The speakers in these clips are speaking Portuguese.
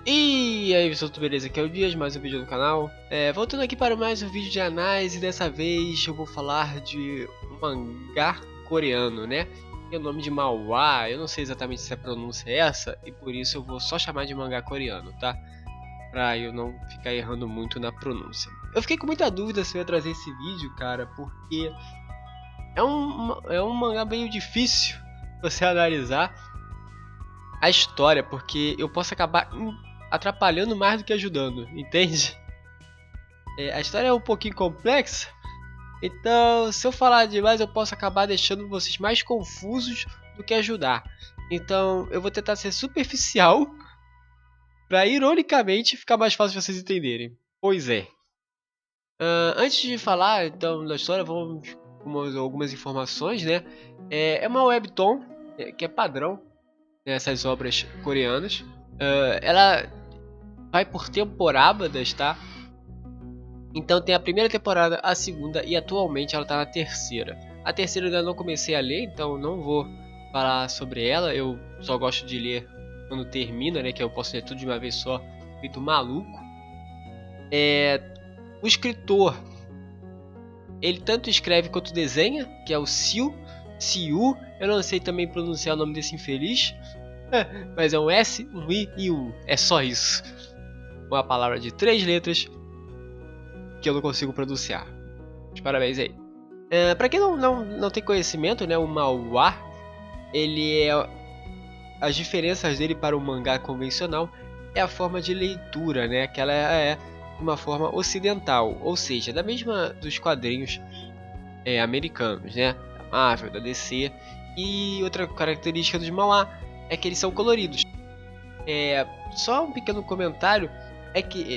E aí pessoal, tudo beleza? Aqui é o Dias, mais um vídeo no canal. Voltando aqui para mais um vídeo de análise. Dessa vez eu vou falar de um mangá coreano, né? Tem o nome de Manhwa, eu não sei exatamente se a pronúncia é essa, e por isso eu vou só chamar de mangá coreano, tá? Pra eu não ficar errando muito na pronúncia. Eu fiquei com muita dúvida se eu ia trazer esse vídeo, cara, porque é um mangá meio difícil você analisar a história, porque eu posso acabar atrapalhando mais do que ajudando, entende? A história é um pouquinho complexa, então se eu falar demais eu posso acabar deixando vocês mais confusos do que ajudar. Então eu vou tentar ser superficial para ironicamente ficar mais fácil de vocês entenderem. Pois é. Antes de falar então da história, vamos com algumas informações, né? É uma webtoon que é padrão nessas obras coreanas. Ela vai por temporadas, tá? Então tem a primeira temporada, a segunda e atualmente ela tá na terceira. A terceira eu ainda não comecei a ler, então não vou falar sobre ela. Eu só gosto de ler quando termina, né? Que eu posso ler tudo de uma vez só, feito maluco. O escritor, ele tanto escreve quanto desenha, que é o Siu. Eu não sei também pronunciar o nome desse infeliz, mas é um S, um I e um U. É só isso. Uma palavra de 3 letras que eu não consigo pronunciar. Mas parabéns aí. Pra quem não tem conhecimento, né, o Manhwa, ele é... as diferenças dele para o mangá convencional é a forma de leitura, né, que ela é uma forma ocidental, ou seja, da mesma dos quadrinhos americanos, né, da Marvel, da DC. E outra característica dos Manhwa é que eles são coloridos. Só um pequeno comentário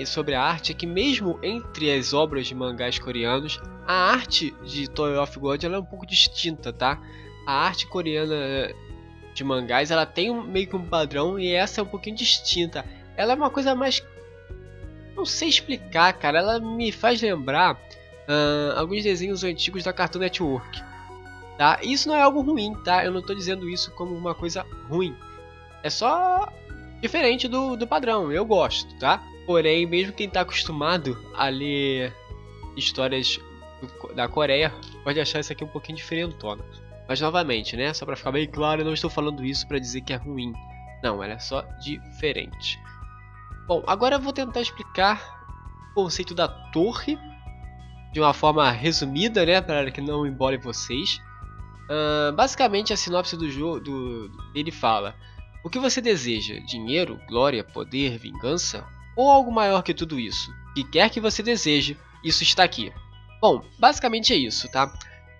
sobre a arte, é que mesmo entre as obras de mangás coreanos, a arte de Toy of God ela é um pouco distinta, tá? A arte coreana de mangás ela tem meio que um padrão e essa é um pouquinho distinta. Ela é uma coisa mais... não sei explicar, cara. Ela me faz lembrar alguns desenhos antigos da Cartoon Network, tá? Isso não é algo ruim, tá? Eu não tô dizendo isso como uma coisa ruim. É só diferente do padrão, eu gosto, tá? Porém, mesmo quem tá acostumado a ler histórias da Coreia pode achar isso aqui um pouquinho diferentona. Mas novamente, né? Só pra ficar bem claro, eu não estou falando isso pra dizer que é ruim. Não, ela é só diferente. Bom, agora eu vou tentar explicar o conceito da torre de uma resumida, né? Para que não embole vocês. Basicamente, a sinopse do jogo ele fala: o que você deseja? Dinheiro, glória, poder, vingança? Ou algo maior que tudo isso? O que quer que você deseje, isso está aqui. Bom, basicamente é isso, tá?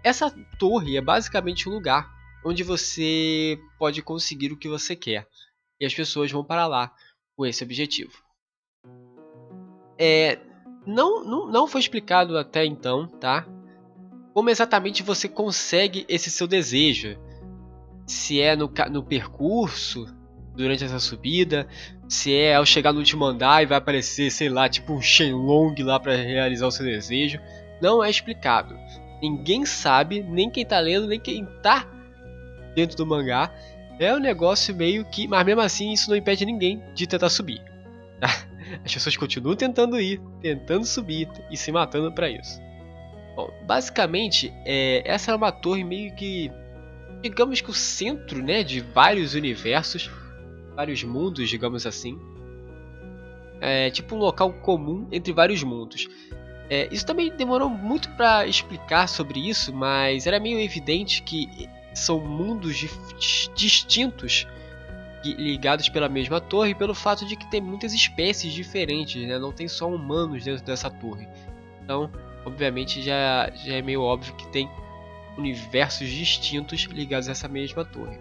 Essa torre é basicamente um lugar onde você pode conseguir o que você quer. E as pessoas vão para lá com esse objetivo. Não foi explicado até então, tá? Como exatamente você consegue esse seu desejo. Se é no percurso, durante essa subida, se é ao chegar no último andar e vai aparecer, sei lá, tipo um Shenlong lá para realizar o seu desejo. Não é explicado. Ninguém sabe, nem quem tá lendo, nem quem tá dentro do mangá. É um negócio meio que... mas mesmo assim isso não impede ninguém de tentar subir. As pessoas continuam tentando subir e se matando para isso. Bom, basicamente, essa é uma torre meio que... digamos que o centro, né, de vários universos, vários mundos, digamos assim. É tipo um local comum entre vários mundos. Isso também demorou muito para explicar sobre isso, mas era meio evidente que são mundos distintos ligados pela mesma torre, pelo fato de que tem muitas espécies diferentes, né? Não tem só humanos dentro dessa torre. Então, obviamente, já é meio óbvio que tem universos distintos ligados a essa mesma torre.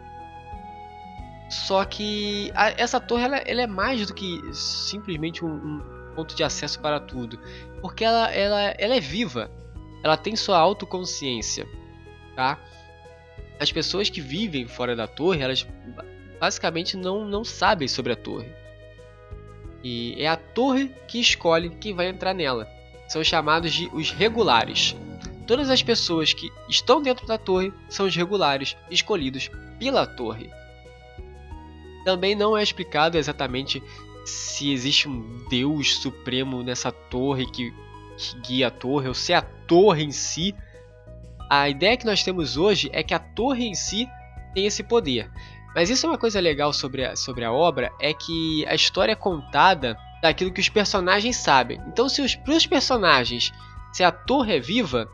Só que essa torre ela é mais do que simplesmente um ponto de acesso para tudo, porque ela é viva, ela tem sua autoconsciência, tá? As pessoas que vivem fora da torre, elas basicamente não sabem sobre a torre, e é a torre que escolhe quem vai entrar nela. São chamados de os regulares. Todas as pessoas que estão dentro da torre são os regulares escolhidos pela torre. Também não é explicado exatamente se existe um Deus supremo nessa torre que guia a torre, ou se é a torre em si. A ideia que nós temos hoje é que a torre em si tem esse poder. Mas isso é uma coisa legal sobre a obra, é que a história é contada daquilo que os personagens sabem. Então, para os personagens, se a torre é viva,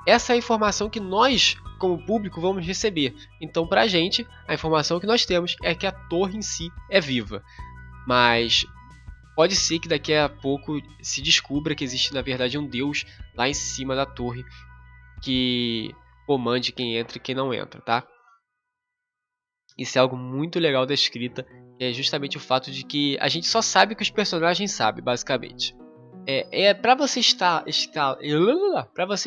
essa é a informação que nós, como público, vamos receber. Então, para a gente, a informação que nós temos é que a torre em si é viva. Mas pode ser que daqui a pouco se descubra que existe, na verdade, um deus lá em cima da torre que comande quem entra e quem não entra, tá? Isso é algo muito legal da escrita, que é justamente o fato de que a gente só sabe o que os personagens sabem, basicamente. Para você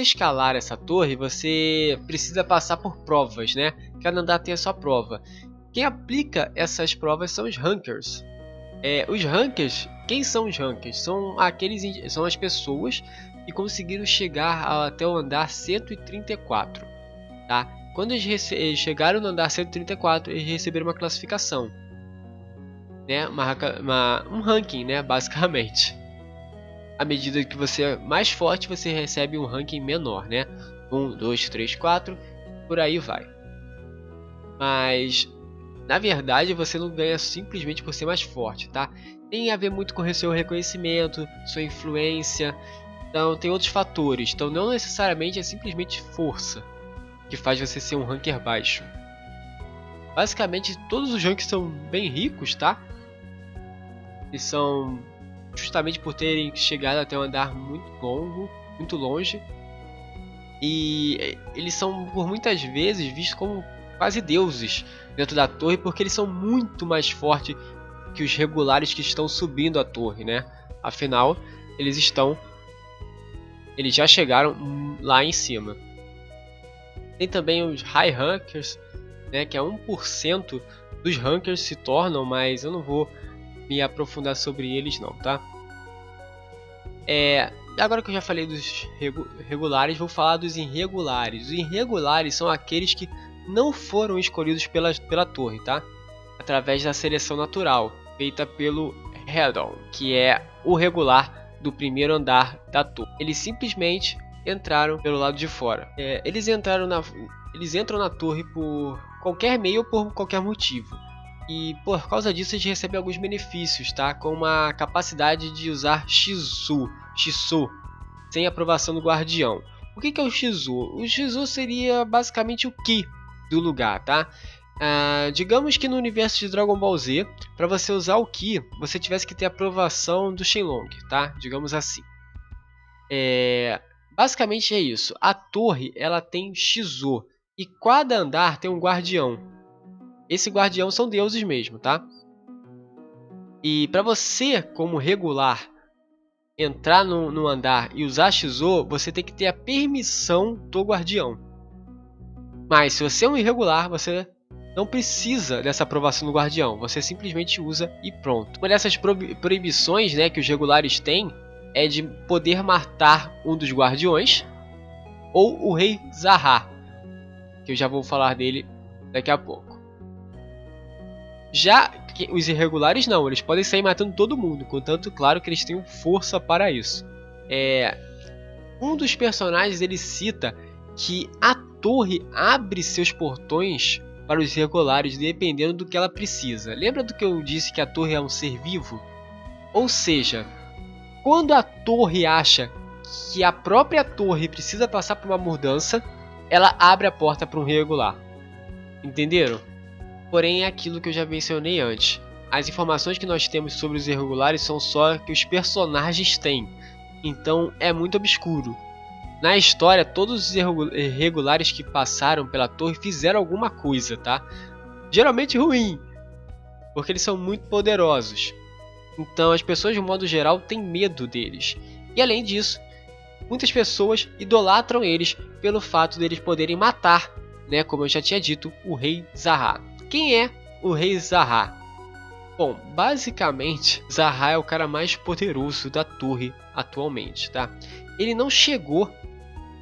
escalar essa torre, você precisa passar por provas, né? Cada andar tem a sua prova. Quem aplica essas provas são os Rankers. Os Rankers, quem são os Rankers? São as pessoas que conseguiram chegar até o andar 134, tá? Quando eles chegaram no andar 134, eles receberam uma classificação, né? Um ranking, né? Basicamente. À medida que você é mais forte, você recebe um ranking menor, né? 1, 2, 3, 4, por aí vai. Mas, na verdade, você não ganha simplesmente por ser mais forte, tá? Tem a ver muito com o seu reconhecimento, sua influência. Então, tem outros fatores. Então, não necessariamente é simplesmente força que faz você ser um ranker baixo. Basicamente, todos os rankings são bem ricos, tá? E são justamente por terem chegado até um andar muito longo, muito longe. E eles são, por muitas vezes, vistos como quase deuses dentro da torre, porque eles são muito mais fortes que os regulares que estão subindo a torre, né? Afinal, eles já chegaram lá em cima. Tem também os High Rankers, né, que é 1% dos Rankers se tornam, mas eu não vou me aprofundar sobre eles não, tá? Agora que eu já falei dos regulares, vou falar dos irregulares. Os irregulares são aqueles que não foram escolhidos pela torre, tá? Através da seleção natural, feita pelo Hedon, que é o regular do primeiro andar da torre. Eles simplesmente entraram pelo lado de fora. Eles entram na torre por qualquer meio ou por qualquer motivo. E por causa disso eles recebem alguns benefícios, tá? Como a capacidade de usar Shizu sem aprovação do guardião. O que é o Shizu? O Shizu seria basicamente o Ki do lugar, tá? Digamos que no universo de Dragon Ball Z, para você usar o Ki, você tivesse que ter aprovação do Shenlong, tá? Digamos assim. Basicamente é isso. A torre ela tem Shizu e cada andar tem um guardião. Esse guardião são deuses mesmo, tá? E para você, como regular, entrar no andar e usar Shizu, você tem que ter a permissão do guardião. Mas se você é um irregular, você não precisa dessa aprovação do guardião. Você simplesmente usa e pronto. Uma dessas proibições, né, que os regulares têm é de poder matar um dos guardiões ou o rei Zaha, que eu já vou falar dele daqui a pouco. Já que os irregulares não, eles podem sair matando todo mundo, contanto, claro, que eles tenham força para isso. Um dos personagens ele cita que a torre abre seus portões para os irregulares dependendo do que ela precisa. Lembra do que eu disse que a torre é um ser vivo? Ou seja, quando a torre acha que a própria torre precisa passar por uma mudança, ela abre a porta para um irregular. Entenderam? Porém, é aquilo que eu já mencionei antes. As informações que nós temos sobre os irregulares são só que os personagens têm. Então, é muito obscuro. Na história, todos os irregulares que passaram pela torre fizeram alguma coisa, tá? Geralmente ruim, porque eles são muito poderosos. Então as pessoas de um modo geral têm medo deles. E além disso, muitas pessoas idolatram eles pelo fato deles poderem matar, né, como eu já tinha dito, o rei Zaha. Quem é o rei Zaha? Bom, basicamente, Zaha é o cara mais poderoso da torre atualmente, tá? Ele não chegou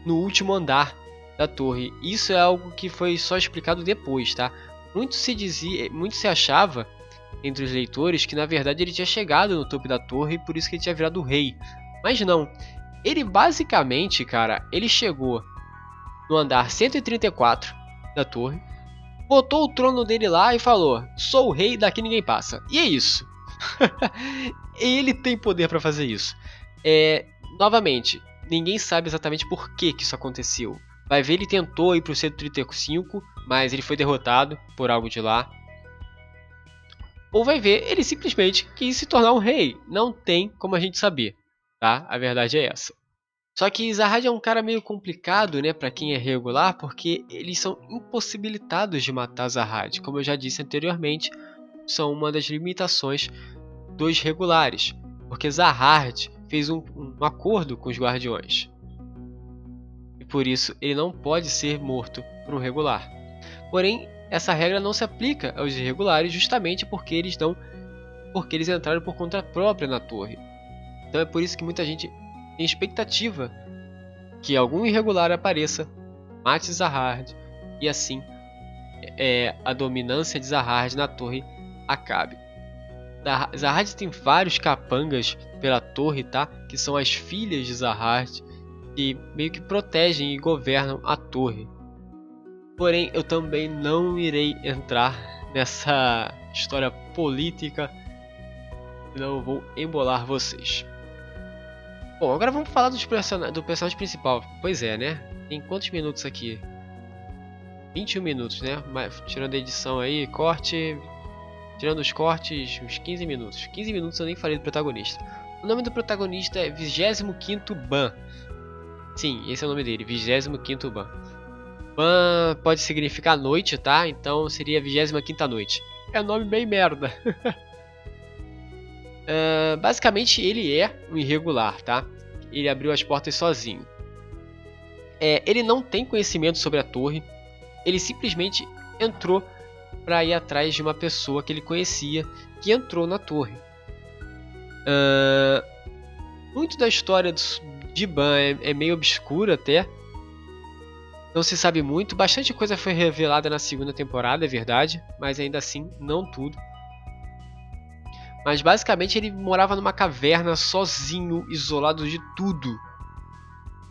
no último andar da torre. Isso é algo que foi só explicado depois, tá? Muito se achava entre os leitores que na verdade ele tinha chegado no topo da torre e por isso que ele tinha virado rei. Mas não. Ele basicamente, cara, ele chegou no andar 134 da torre, botou o trono dele lá e falou: sou o rei, daqui ninguém passa. E é isso. Ele tem poder para fazer isso. Novamente, ninguém sabe exatamente por que isso aconteceu. Vai ver, ele tentou ir pro 135, mas ele foi derrotado por algo de lá. Ou vai ver, ele simplesmente quis se tornar um rei. Não tem como a gente saber, tá? A verdade é essa. Só que Zahad é um cara meio complicado, né, para quem é regular, porque eles são impossibilitados de matar Zahad. Como eu já disse anteriormente, são uma das limitações dos regulares, porque Zahad fez um acordo com os guardiões. E por isso ele não pode ser morto por um regular. Porém, essa regra não se aplica aos irregulares justamente porque eles entraram por conta própria na torre. Então é por isso que muita gente tem expectativa que algum irregular apareça, mate Zahad e assim a dominância de Zahad na torre acabe. Zahad tem vários capangas pela torre, tá? Que são as filhas de Zahad que meio que protegem e governam a torre. Porém, eu também não irei entrar nessa história política, senão eu vou embolar vocês. Bom, agora vamos falar do personagem principal. Pois é, né? Tem quantos minutos aqui? 21 minutos, né? Tirando a edição aí, corte. Tirando os cortes, uns 15 minutos. 15 minutos eu nem falei do protagonista. O nome do protagonista é 25º Ban. Sim, esse é o nome dele, 25º Ban. Ban pode significar noite, tá? Então seria 25ª noite. É um nome bem merda. Basicamente ele é um irregular, tá? Ele abriu as portas sozinho. Ele não tem conhecimento sobre a torre. Ele simplesmente entrou para ir atrás de uma pessoa que ele conhecia que entrou na torre. Muito da história de Ban é meio obscura até. Não se sabe muito. Bastante coisa foi revelada na segunda temporada, é verdade. Mas ainda assim, não tudo. Mas basicamente ele morava numa caverna sozinho, isolado de tudo.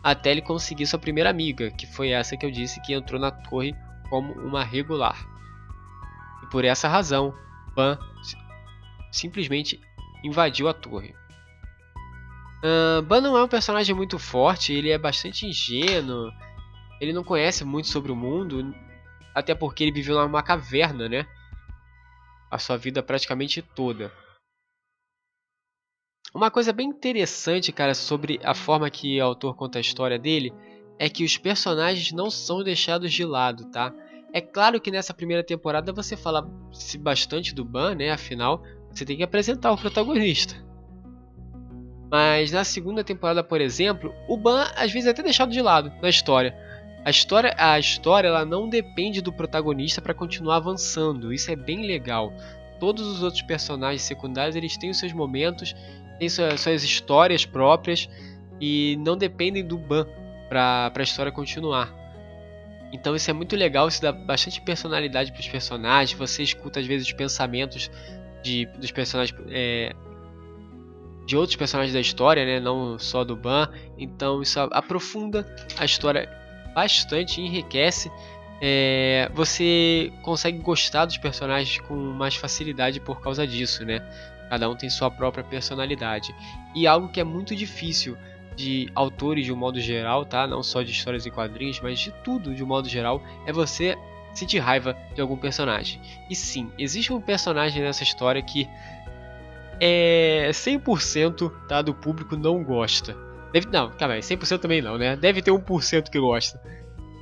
Até ele conseguir sua primeira amiga, que foi essa que eu disse que entrou na torre como uma regular. E por essa razão, Ban simplesmente invadiu a torre. Ban não é um personagem muito forte, ele é bastante ingênuo. Ele não conhece muito sobre o mundo, até porque ele viveu numa caverna, né? A sua vida praticamente toda. Uma coisa bem interessante, cara, sobre a forma que o autor conta a história dele, é que os personagens não são deixados de lado, tá? É claro que nessa primeira temporada você fala bastante do Ban, né? Afinal, você tem que apresentar o protagonista. Mas na segunda temporada, por exemplo, o Ban às vezes é até deixado de lado na história. A história ela não depende do protagonista para continuar avançando. Isso é bem legal. Todos os outros personagens secundários eles têm os seus momentos, têm suas histórias próprias e não dependem do Ban para a história continuar. Então isso é muito legal, isso dá bastante personalidade para os personagens. Você escuta às vezes os pensamentos dos personagens, de outros personagens da história, né? Não só do Ban. Então isso aprofunda a história bastante, enriquece. Você consegue gostar dos personagens com mais facilidade por causa disso, né? Cada um tem sua própria personalidade. E algo que é muito difícil de autores de um modo geral, tá? Não só de histórias e quadrinhos, mas de tudo de um modo geral, é você sentir raiva de algum personagem. E sim, existe um personagem nessa história que 100%, tá, do público não gosta. Não, calma aí, 100% também não, né? Deve ter 1% que gosta.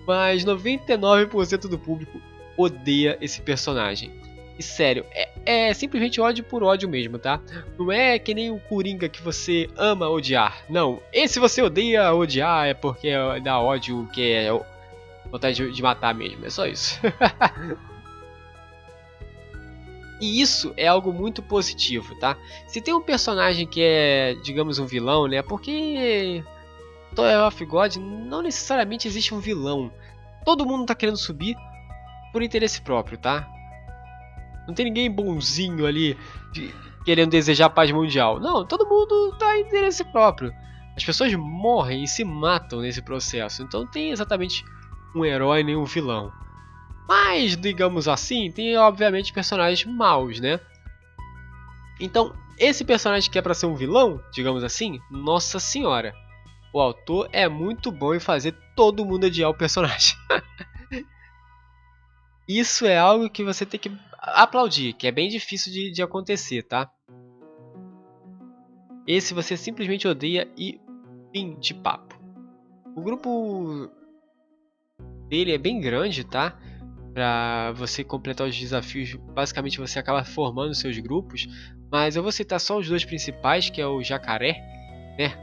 Mas 99% do público odeia esse personagem. E sério, é simplesmente ódio por ódio mesmo, tá? Não é que nem o Coringa que você ama odiar. Não, esse você odeia odiar é porque dá ódio, que é vontade de matar mesmo. É só isso. E isso é algo muito positivo, tá? Se tem um personagem que é, digamos, um vilão, né? Porque Tower of God não necessariamente existe um vilão. Todo mundo tá querendo subir por interesse próprio, tá? Não tem ninguém bonzinho ali querendo desejar paz mundial. Não, todo mundo tá em interesse próprio. As pessoas morrem e se matam nesse processo. Então não tem exatamente um herói nem um vilão. Mas, digamos assim, tem obviamente personagens maus, né? Então, esse personagem que é pra ser um vilão, digamos assim, nossa senhora. O autor é muito bom em fazer todo mundo odiar o personagem. Isso é algo que você tem que aplaudir, que é bem difícil de acontecer, tá? Esse você simplesmente odeia e fim de papo. O grupo dele é bem grande, tá? Pra você completar os desafios, basicamente você acaba formando seus grupos. Mas eu vou citar só os dois principais, que é o Jacaré, né?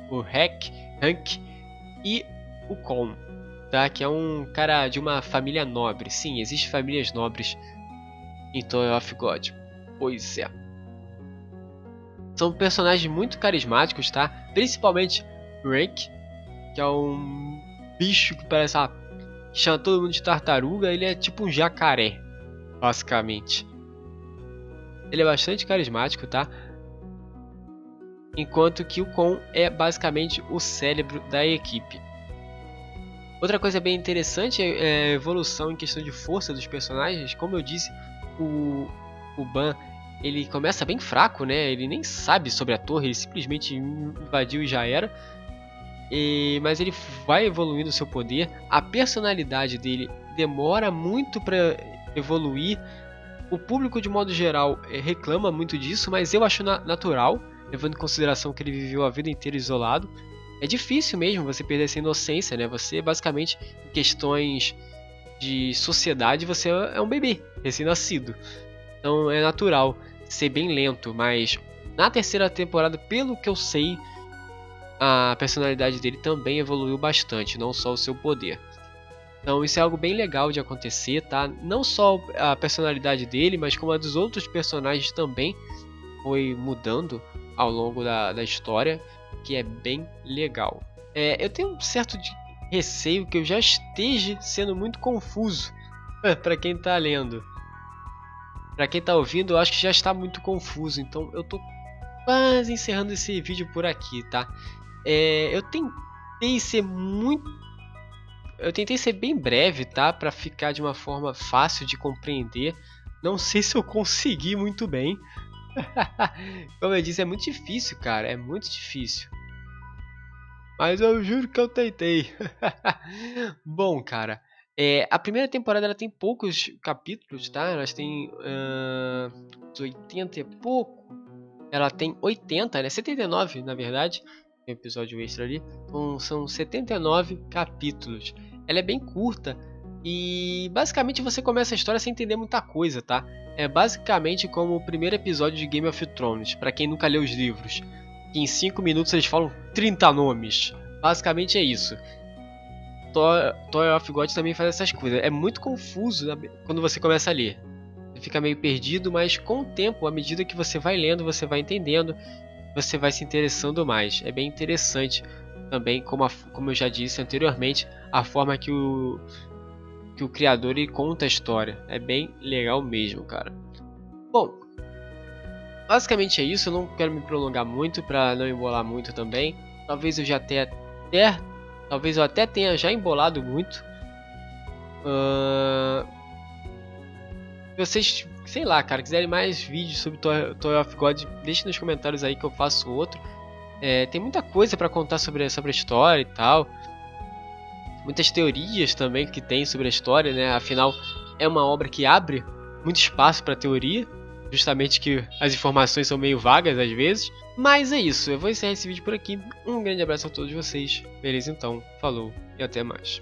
O Hank e o Con, tá? Que é um cara de uma família nobre. Sim, existem famílias nobres em Tower of God. Pois é. São personagens muito carismáticos, tá? Principalmente Rank, que é um bicho que parece que chama todo mundo de tartaruga. Ele é tipo um jacaré, basicamente. Ele é bastante carismático, tá? Enquanto que o Con é basicamente o cérebro da equipe. Outra coisa bem interessante é a evolução em questão de força dos personagens. Como eu disse, o Ban, ele começa bem fraco, né? Ele nem sabe sobre a torre, ele simplesmente invadiu e já era. Mas ele vai evoluindo o seu poder. A personalidade dele demora muito para evoluir. O público, de modo geral, reclama muito disso, mas eu acho natural, levando em consideração que ele viveu a vida inteira isolado. É difícil mesmo você perder essa inocência, né? Você, basicamente, em questões de sociedade, você é um bebê recém-nascido. Então é natural ser bem lento, mas na terceira temporada, pelo que eu sei, a personalidade dele também evoluiu bastante, não só o seu poder. Então isso é algo bem legal de acontecer, tá? Não só a personalidade dele, mas como a dos outros personagens também foi mudando ao longo da história, que é bem legal. Eu tenho um certo receio que eu já esteja sendo muito confuso para quem tá lendo. Para quem tá ouvindo, eu acho que já está muito confuso, então eu tô quase encerrando esse vídeo por aqui, tá? Eu tentei ser bem breve, tá? Para ficar de uma forma fácil de compreender. Não sei se eu consegui muito bem. Como eu disse, é muito difícil, cara. É muito difícil. Mas eu juro que eu tentei. Bom, cara. A primeira temporada ela tem poucos capítulos, tá? Elas têm 80 e pouco. Ela tem 80, né? 79, na verdade. Tem um episódio extra ali. Então são 79 capítulos. Ela é bem curta e basicamente você começa a história sem entender muita coisa, tá? É basicamente como o primeiro episódio de Game of Thrones, pra quem nunca leu os livros. Que em 5 minutos eles falam 30 nomes. Basicamente é isso. Tower of God também faz essas coisas. É muito confuso quando você começa a ler. Você fica meio perdido, mas com o tempo, à medida que você vai lendo, você vai entendendo, você vai se interessando mais. É bem interessante também, como eu já disse anteriormente, a forma que o criador ele conta a história. É bem legal mesmo, cara. Bom, basicamente é isso. Eu não quero me prolongar muito para não embolar muito também. Talvez eu até tenha já embolado muito. Se vocês, sei lá, cara, quiserem mais vídeos sobre Tower of God, deixe nos comentários aí que eu faço outro. Tem muita coisa para contar sobre a história e tal. Muitas teorias também que tem sobre a história, né? Afinal, é uma obra que abre muito espaço para teoria. Justamente que as informações são meio vagas às vezes. Mas é isso, eu vou encerrar esse vídeo por aqui. Um grande abraço a todos vocês. Beleza então, falou e até mais.